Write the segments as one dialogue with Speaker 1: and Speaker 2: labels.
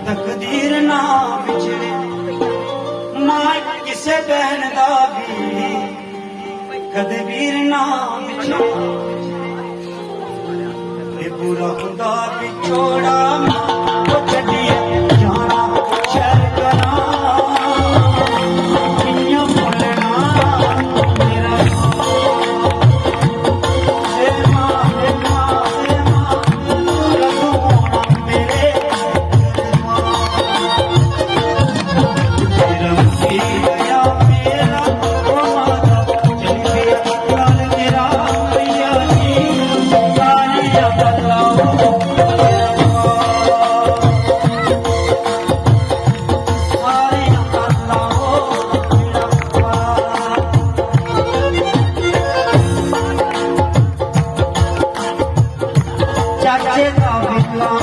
Speaker 1: तकदीर ना बिछड़े मां किसे बहन दा भी कदे वीर ना बिछड़े पूरा खुदा बिछोड़ा मां छड़िए जाना शहर करा किया भुलना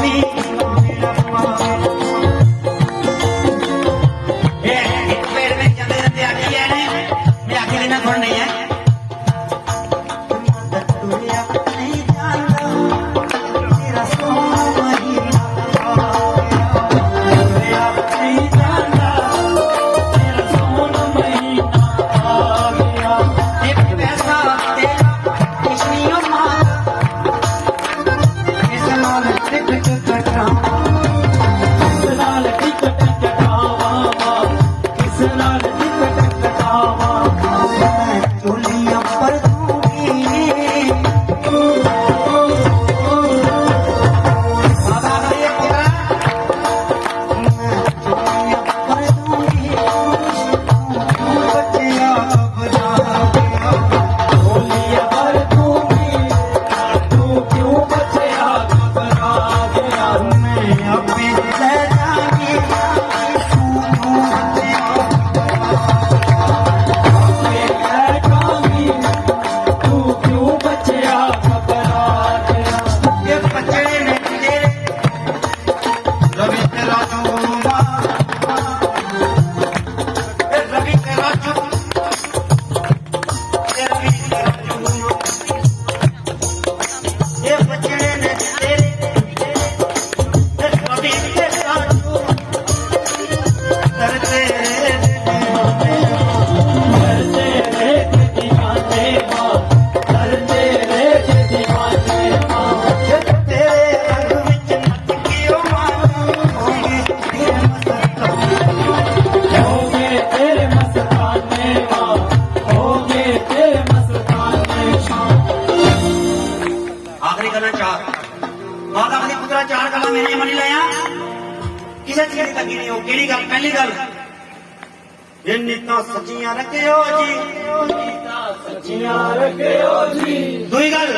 Speaker 1: मेरा सचियां रखियो जी दुई गल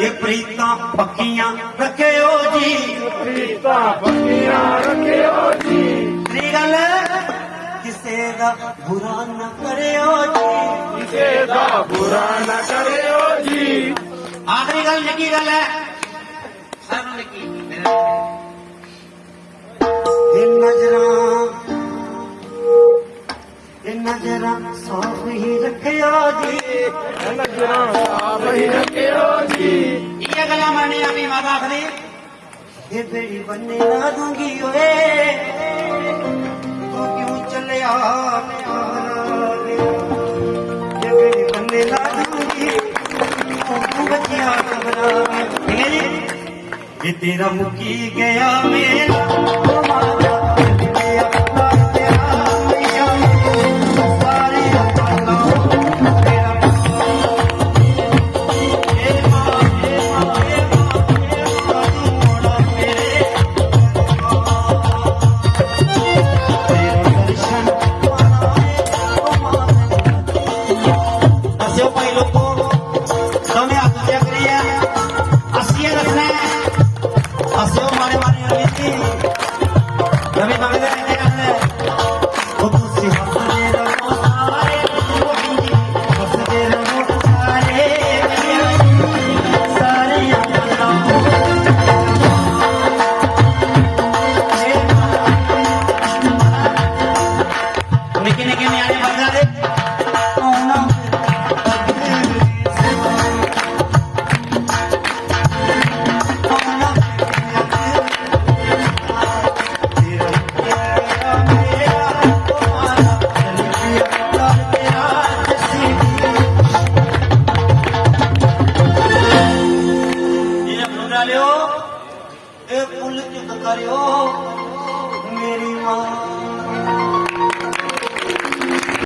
Speaker 1: ये प्रीता पक्कियां रखियो जी त्री गल किसे दा बुरा न करियो जी आखिरी गल निकी गल है नजरा साफ ही रखियो जी ये गला माने अभी माता आखरी ये बेड़ी बनने ना दूंगी ओए तू क्यों चले ये बेड़ी बनने ना दूंगी तू बचिया घबरा ठीक है जी ये तेरा मुकी गया मेरा ਕਰਿਓ ਮੇਰੀ ਮਾਂ